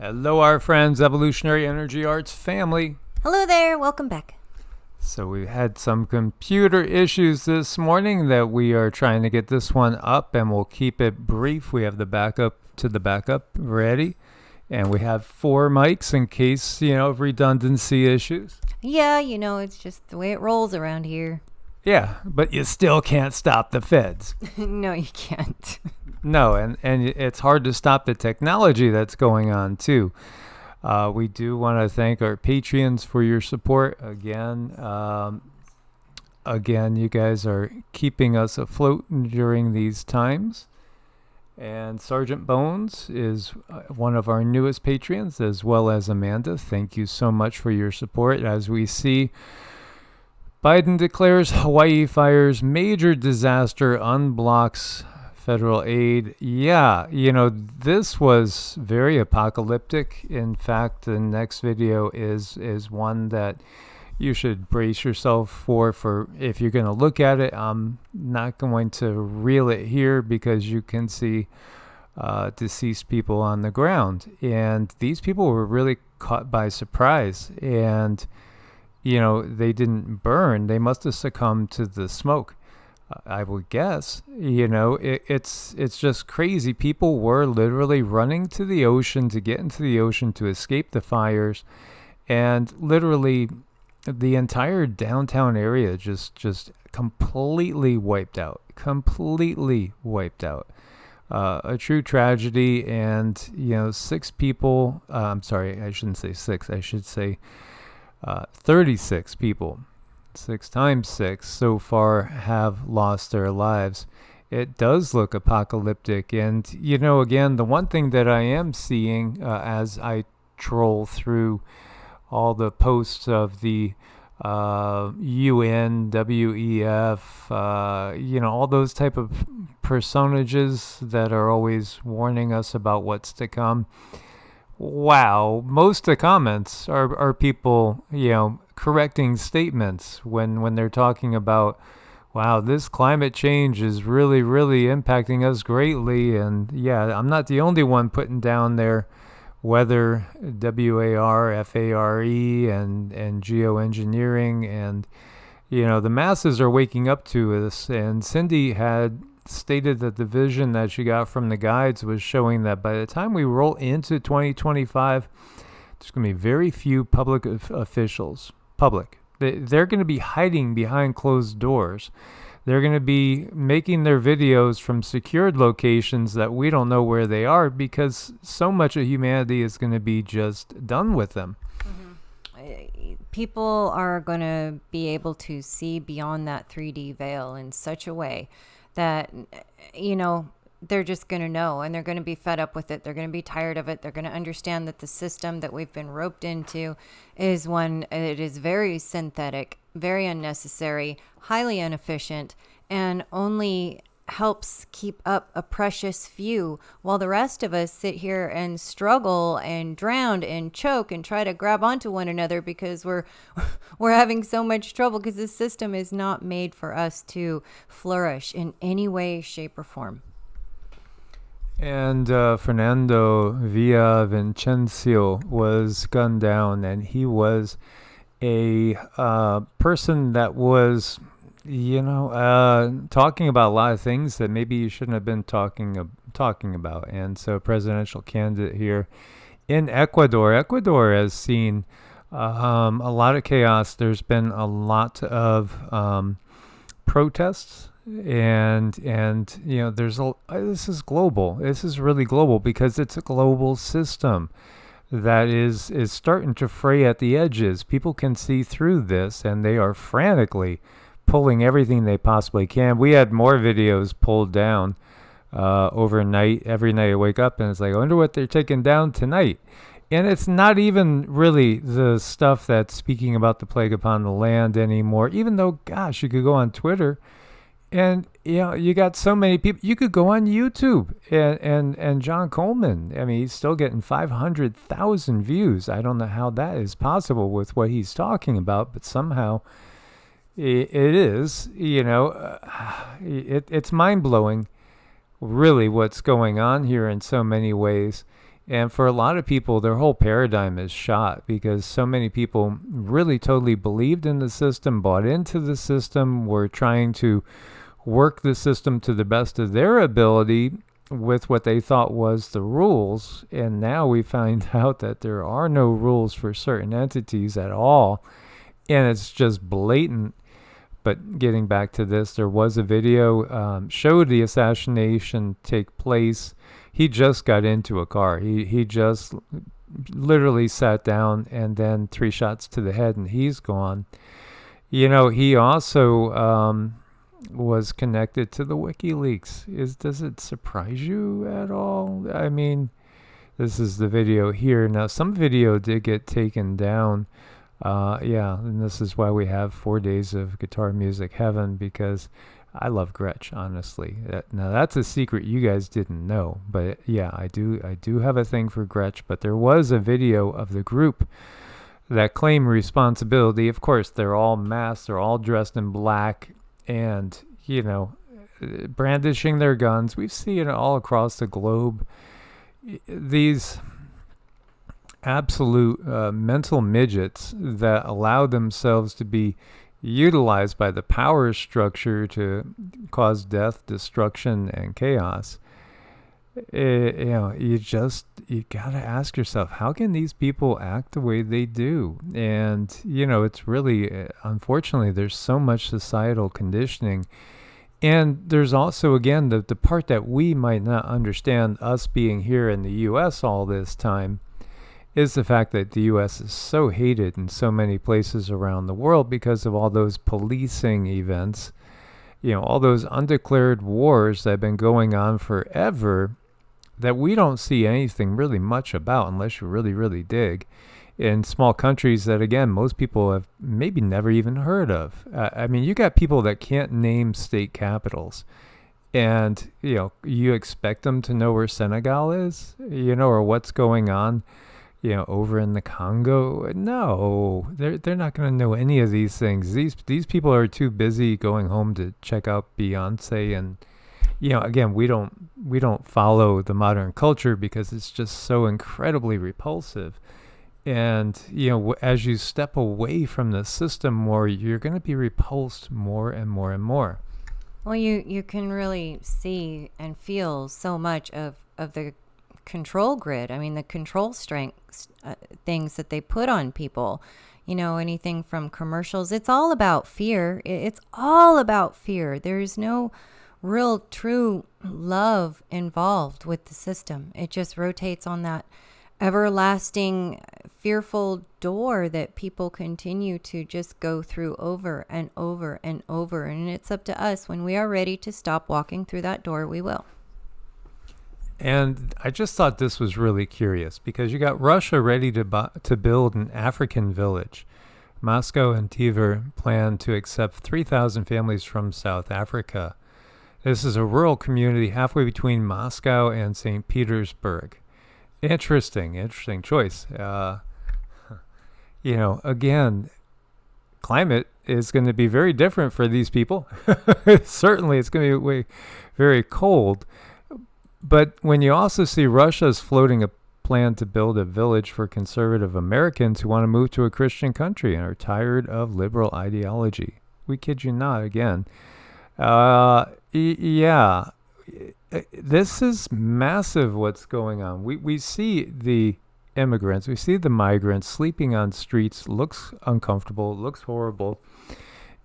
Hello, our friends, Evolutionary Energy Arts family. Hello there, welcome back. So we had some computer issues this morning that we are trying to get this one up, and we'll keep it brief. We have the backup ready, and we have 4 mics in case, of redundancy issues. Yeah, it's just the way it rolls around here. Yeah, but you still can't stop the feds. No, you can't. No, and it's hard to stop the technology that's going on, too. We do want to thank our Patreons for your support. Again, you guys are keeping us afloat during these times. And Sergeant Bones is one of our newest Patreons, as well as Amanda. Thank you so much for your support. As we see, Biden declares Hawaii fires major disaster, unblocks federal aid. Yeah, this was very apocalyptic. In fact, the next video is one that you should brace yourself for if you're going to look at it. I'm not going to reel it here because you can see deceased people on the ground. And these people were really caught by surprise. And, they didn't burn. They must have succumbed to the smoke. I would guess, it's just crazy. People were literally running to the ocean to get into the ocean to escape the fires, and literally the entire downtown area just completely wiped out. A true tragedy. And 6 people, I'm sorry, I shouldn't say 6, I should say 36 people, 6 times 6 so far, have lost their lives. It does look apocalyptic. And, again, the one thing that I am seeing as I troll through all the posts of the UN, WEF, all those type of personages that are always warning us about what's to come. Wow, most of the comments are people, correcting statements when they're talking about, wow, this climate change is really, really impacting us greatly. And yeah, I'm not the only one putting down their weather, WARFARE, and geoengineering. And, the masses are waking up to this. And Cindy had stated that the vision that she got from the guides was showing that by the time we roll into 2025, there's going to be very few public officials. They're going to be hiding behind closed doors. They're going to be making their videos from secured locations that we don't know where they are, because so much of humanity is going to be just done with them. People are going to be able to see beyond that 3D veil in such a way that, they're just going to know, and they're going to be fed up with it. They're going to be tired of it. They're going to understand that the system that we've been roped into is one, it is very synthetic, very unnecessary, highly inefficient, and only helps keep up a precious few, while the rest of us sit here and struggle and drown and choke and try to grab onto one another because we're having so much trouble, because this system is not made for us to flourish in any way, shape, or form. And Fernando Villavicencio was gunned down, and he was a person that was, talking about a lot of things that maybe you shouldn't have been talking about. And so, presidential candidate here in Ecuador has seen a lot of chaos. There's been a lot of protests. And this is global. This is really global, because it's a global system that is starting to fray at the edges. People can see through this, and they are frantically pulling everything they possibly can. We had more videos pulled down overnight. Every night I wake up and it's like, I wonder what they're taking down tonight. And it's not even really the stuff that's speaking about the plague upon the land anymore, even though, gosh, you could go on Twitter. And, you got so many people. You could go on YouTube and John Coleman. I mean, he's still getting 500,000 views. I don't know how that is possible with what he's talking about, but somehow it is, it's mind-blowing, really, what's going on here in so many ways. And for a lot of people, their whole paradigm is shot because so many people really totally believed in the system, bought into the system, were trying to work the system to the best of their ability with what they thought was the rules. And now we find out that there are no rules for certain entities at all. And it's just blatant. But getting back to this, there was a video showed the assassination take place. He just got into a car. He just literally sat down, and then 3 shots to the head, and he's gone. You know, he also was connected to the WikiLeaks. Does it surprise you at all? I mean, this is the video here. Now, some video did get taken down. Yeah, and this is why we have 4 days of guitar music heaven, because I love Gretsch, honestly. Now that's a secret you guys didn't know, but yeah, I do have a thing for Gretsch. But there was a video of the group that claim responsibility. Of course, they're all masked, they're all dressed in black, and you know, brandishing their guns. We've seen it all across the globe. These absolute mental midgets that allow themselves to be utilized by the power structure to cause death, destruction, and chaos. You know, you gotta ask yourself, how can these people act the way they do? And you know, it's really unfortunately there's so much societal conditioning. And there's also, again, the part that we might not understand, us being here in the U.S. all this time, is the fact that the U.S. is so hated in so many places around the world because of all those policing events, you know, all those undeclared wars that have been going on forever that we don't see anything really much about unless you really, really dig, in small countries that, again, most people have maybe never even heard of. I mean, you got people that can't name state capitals. And, you know, you expect them to know where Senegal is, you know, or what's going on, you know, over in the Congo. No, they're not going to know any of these things. These people are too busy going home to check out Beyonce. And, you know, again, we don't follow the modern culture because it's just so incredibly repulsive. And, you know, as you step away from the system more, you're going to be repulsed more and more and more. Well, you can really see and feel so much of the control grid. I mean, the control strength things that they put on people, you know, anything from commercials. It's all about fear. It's all about fear. There's no real true love involved with the system. It just rotates on that everlasting fearful door that people continue to just go through over and over and over. And it's up to us. When we are ready to stop walking through that door, we will. And I just thought this was really curious because you got Russia ready to build an African village. Moscow and Tver plan to accept 3,000 families from South Africa. This is a rural community halfway between Moscow and St. Petersburg. Interesting choice. You know, again, climate is going to be very different for these people. Certainly, it's going to be very cold. But when you also see Russia's floating a plan to build a village for conservative Americans who want to move to a Christian country and are tired of liberal ideology. We kid you not, again. Yeah. This is massive what's going on. We see the immigrants, we see the migrants sleeping on streets, looks uncomfortable, looks horrible.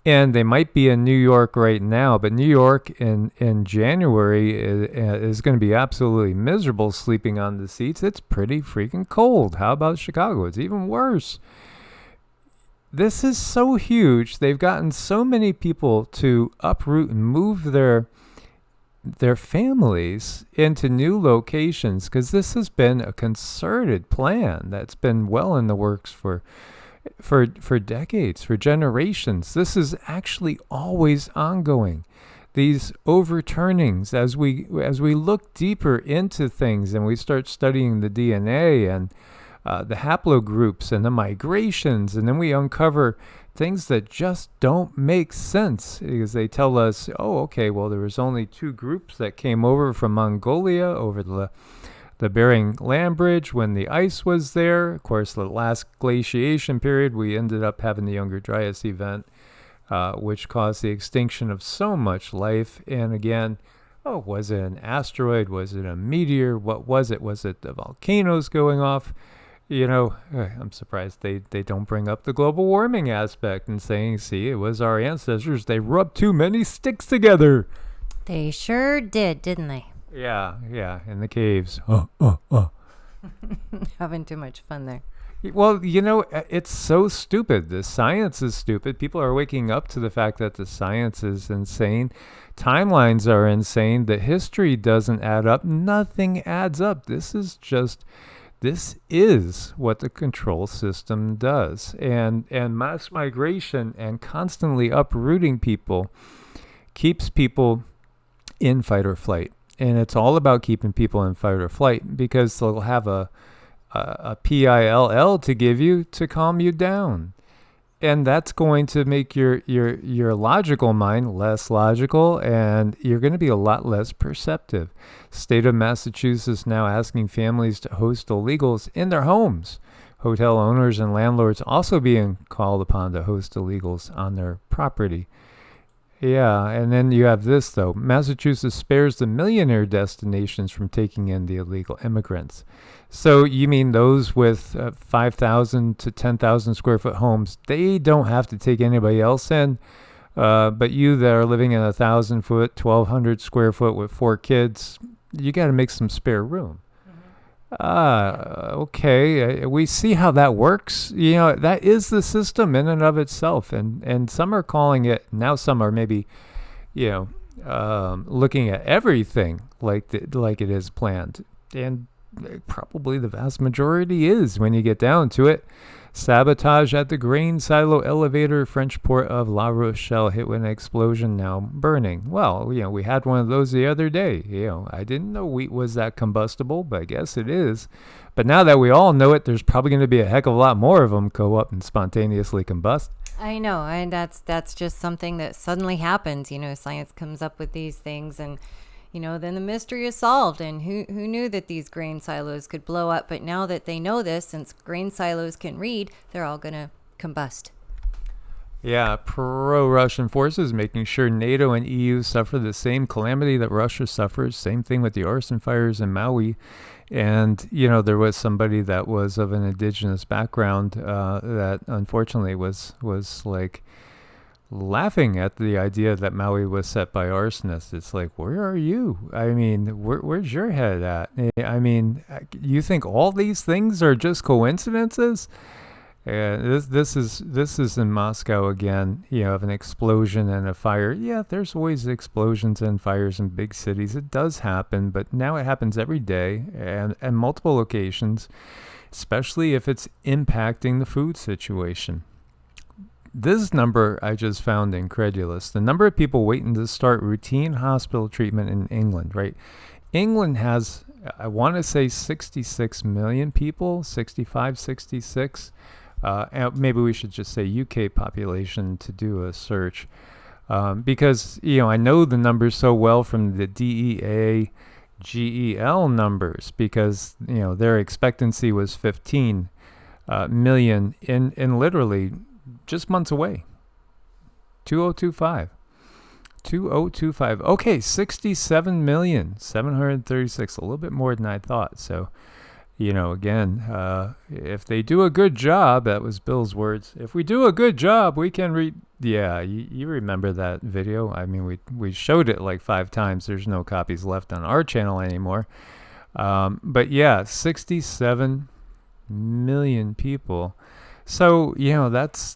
And they might be in New York right now, but New York in January is going to be absolutely miserable sleeping on the seats. It's pretty freaking cold. How about Chicago? It's even worse. This is so huge. They've gotten so many people to uproot and move their families into new locations because this has been a concerted plan that's been well in the works for decades, for generations. This is actually always ongoing. These overturnings, as we look deeper into things and we start studying the DNA and the haplogroups and the migrations, and then we uncover things that just don't make sense because they tell us, oh, okay, well, there was only 2 groups that came over from Mongolia over the the Bering Land Bridge when the ice was there. Of course, the last glaciation period, we ended up having the Younger Dryas event, which caused the extinction of so much life. And again, was it an asteroid? Was it a meteor? What was it? Was it the volcanoes going off? I'm surprised they don't bring up the global warming aspect and saying, see, it was our ancestors. They rubbed too many sticks together. They sure did, didn't they? Yeah, in the caves. Having too much fun there. Well, it's so stupid. The science is stupid. People are waking up to the fact that the science is insane. Timelines are insane. The history doesn't add up. Nothing adds up. This is what the control system does. And mass migration and constantly uprooting people keeps people in fight or flight. And it's all about keeping people in fight or flight because they'll have a PILL to give you to calm you down. And that's going to make your logical mind less logical, and you're going to be a lot less perceptive. State of Massachusetts now asking families to host illegals in their homes. Hotel owners and landlords also being called upon to host illegals on their property. Yeah, and then you have this, though. Massachusetts spares the millionaire destinations from taking in the illegal immigrants. So you mean those with 5,000 to 10,000 square foot homes, they don't have to take anybody else in, but you that are living in 1,000 foot, 1,200 square foot with 4 kids, you got to make some spare room. Okay, we see how that works. That is the system in and of itself, and some are calling it, now some are maybe, looking at everything like it is planned, and probably the vast majority is when you get down to it. Sabotage at the grain silo elevator, French port of La Rochelle, hit with an explosion, now burning. Well, we had one of those the other day. I didn't know wheat was that combustible, but I guess it is. But now that we all know it, there's probably going to be a heck of a lot more of them go up and spontaneously combust. I know, and that's just something that suddenly happens. Science comes up with these things, and then the mystery is solved. And who knew that these grain silos could blow up? But now that they know this, since grain silos can read, they're all going to combust. Yeah, pro-Russian forces making sure NATO and EU suffer the same calamity that Russia suffers. Same thing with the arson fires in Maui. And, there was somebody that was of an indigenous background that unfortunately was like laughing at the idea that Maui was set by arsonists. It's like, where are you? I mean, where's your head at? I mean, you think all these things are just coincidences? This is in Moscow again. Of an explosion and a fire. Yeah, there's always explosions and fires in big cities. It does happen, but now it happens every day and multiple locations, especially if it's impacting the food situation. This number I just found incredulous. The number of people waiting to start routine hospital treatment in England, right? England has, I want to say 66 million people, 65, 66. And maybe we should just say UK population to do a search. Because, I know the numbers so well from the DEA GEL numbers because, their expectancy was 15 million in literally just months away. 2025. Okay, 67,736,000, a little bit more than I thought. So, again, if they do a good job, that was Bill's words. If we do a good job, we can read. Yeah, you remember that video? I mean, we showed it like 5 times. There's no copies left on our channel anymore. But yeah, 67 million people. So, that's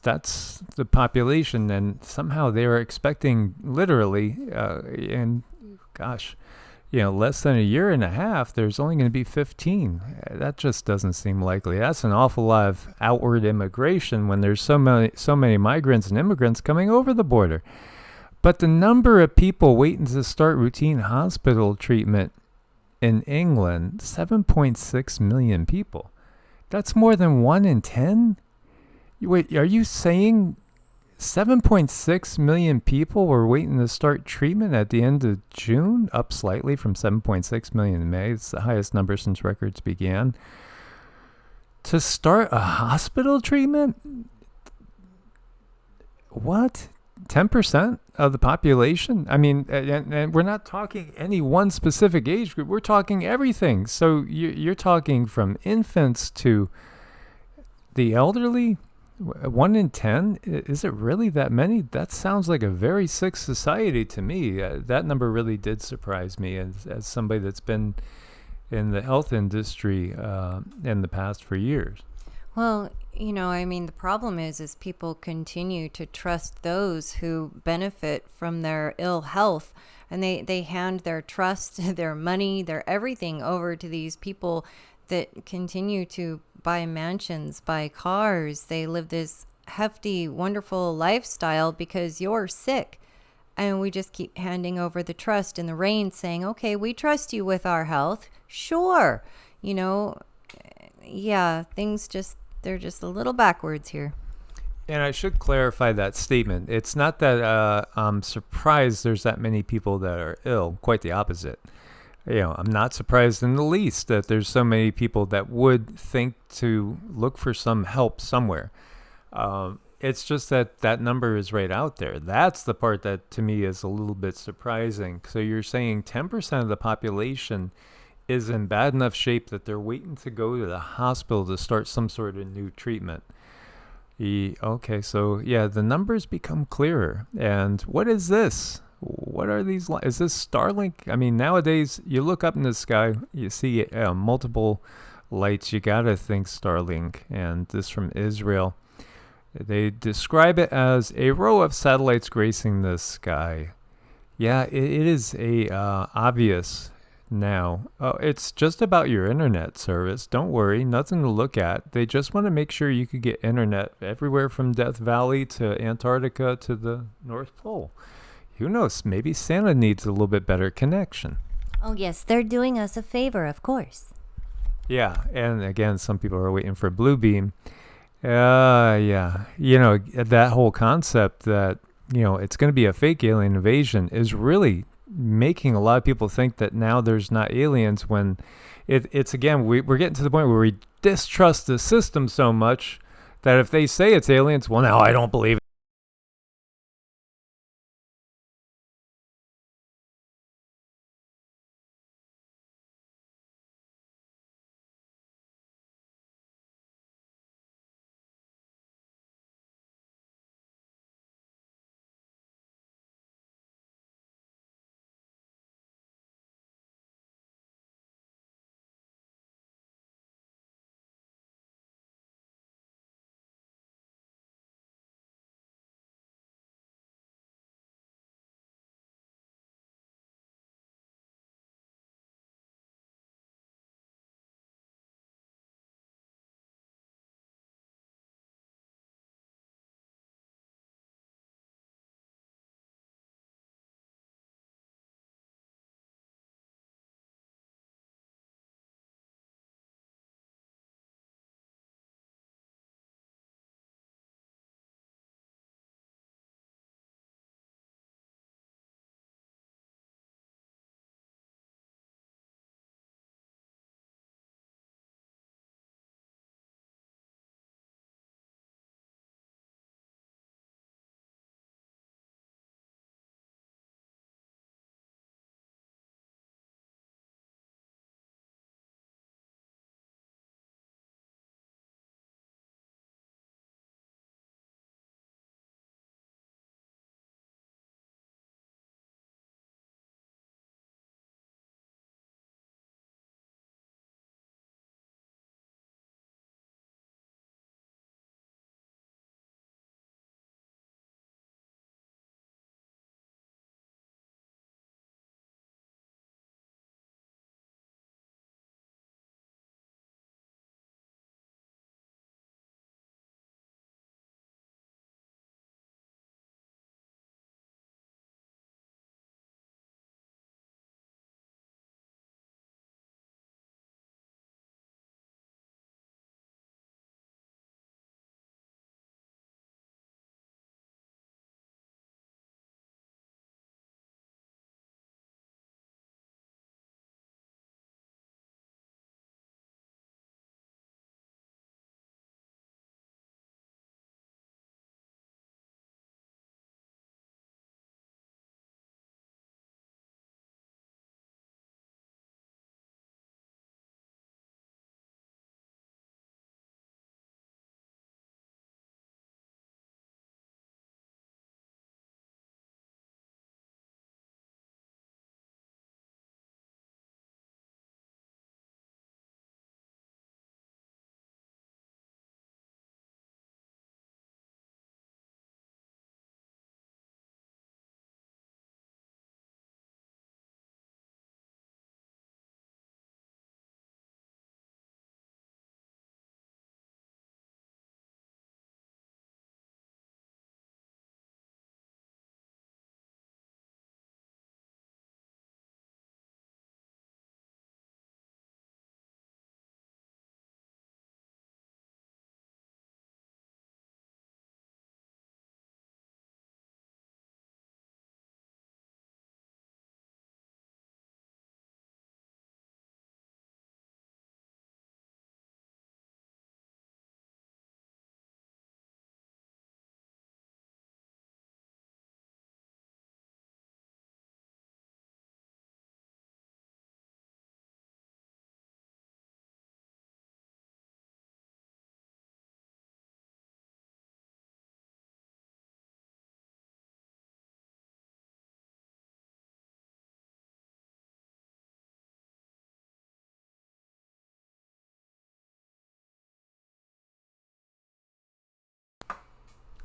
the population, and somehow they were expecting literally, less than a year and a half, there's only going to be 15. That just doesn't seem likely. That's an awful lot of outward immigration when there's so many migrants and immigrants coming over the border. But the number of people waiting to start routine hospital treatment in England, 7.6 million people. That's more than 1 in 10? Wait, are you saying 7.6 million people were waiting to start treatment at the end of June, up slightly from 7.6 million in May. It's the highest number since records began. To start a hospital treatment? What? 10% of the population? I mean, and we're not talking any one specific age group. We're talking everything. So you're talking from infants to the elderly. 1 in 10? Is it really that many? That sounds like a very sick society to me. That number really did surprise me as somebody that's been in the health industry in the past for years. Well, I mean, the problem is people continue to trust those who benefit from their ill health, and they hand their trust, their money, their everything over to these people that continue to buy mansions, buy cars. They live this hefty, wonderful lifestyle because you're sick. And we just keep handing over the trust and the reins, saying, okay, we trust you with our health. Sure. Yeah, they're just a little backwards here. And I should clarify that statement. It's not that I'm surprised there's that many people that are ill. Quite the opposite. I'm not surprised in the least that there's so many people that would think to look for some help somewhere. It's just that number is right out there. That's the part that to me is a little bit surprising. So you're saying 10% of the population is in bad enough shape that they're waiting to go to the hospital to start some sort of new treatment. Okay, so yeah, the numbers become clearer. And what is this? What are these? Is this Starlink? I mean, nowadays you look up in the sky, you see multiple lights. You gotta think Starlink. And this from Israel. They describe it as a row of satellites gracing the sky. Yeah, it is a obvious now. It's just about your internet service. Don't worry, nothing to look at. They just want to make sure you could get internet everywhere from Death Valley to Antarctica to the North Pole. Who knows? Maybe Santa needs a little bit better connection. Oh, yes, they're doing us a favor, of course. Yeah, and again, some people are waiting for Bluebeam. Yeah. That whole concept that, it's going to be a fake alien invasion is really making a lot of people think that now there's not aliens when it's again, we're getting to the point where we distrust the system so much that if they say it's aliens, well, now I don't believe it.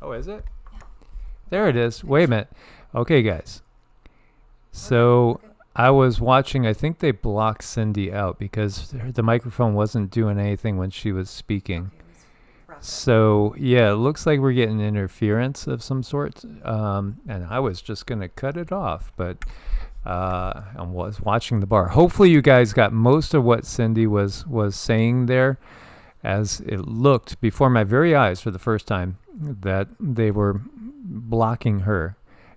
Oh, is it? There it is. Wait a minute. Okay, guys. So I was watching. I think they blocked Cindy out because the microphone wasn't doing anything when she was speaking. So yeah, it looks like we're getting interference of some sort. And I was just gonna cut it off, but I was watching the bar. Hopefully, you guys got most of what Cindy was saying there, as it looked before my very eyes for the first time that they were blocking her.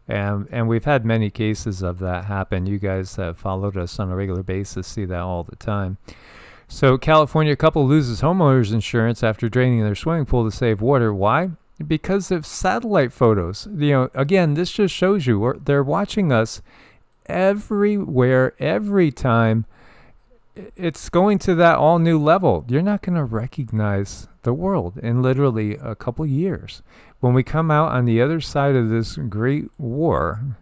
And we've had many cases of that happen. You guys have followed us on a regular basis, see that all the time. So California couple loses homeowners insurance after draining their swimming pool to save water. Why? Because of satellite photos. Again, this just shows you they're watching us everywhere, every time. It's going to that all new level. You're not going to recognize the world in literally a couple years. When we come out on the other side of this great war,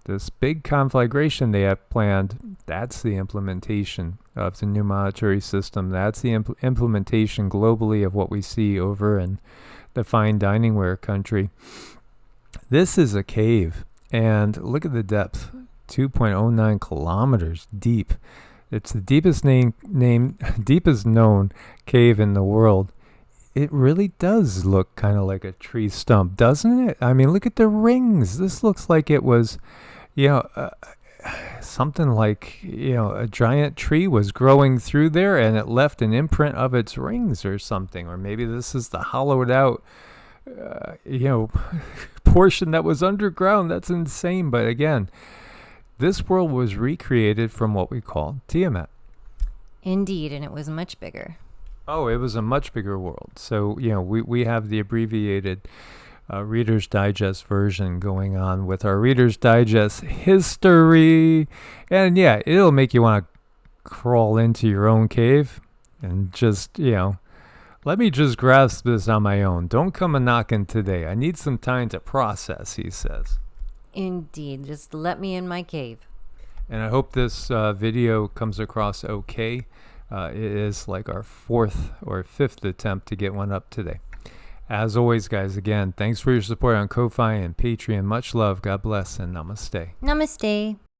this big conflagration they have planned, that's the implementation of the new monetary system. That's the implementation globally of what we see over in the fine dining ware country. This is a cave, and look at the depth, 2.09 kilometers deep. It's the deepest deepest known cave in the world. It really does look kind of like a tree stump, doesn't it? I mean, look at the rings. This looks like it was, something like, a giant tree was growing through there and it left an imprint of its rings or something. Or maybe this is the hollowed out, portion that was underground. That's insane. But again, this world was recreated from what we call Tiamat. Indeed, and it was much bigger. Oh, it was a much bigger world. So, we have the abbreviated Reader's Digest version going on with our Reader's Digest history. And yeah, it'll make you want to crawl into your own cave and just, let me just grasp this on my own. Don't come a-knocking today. I need some time to process, he says. Indeed. Just let me in my cave. And I hope this video comes across okay. It is like our 4th or 5th attempt to get one up today. As always, guys, again, thanks for your support on Ko-Fi and Patreon. Much love. God bless and namaste. Namaste.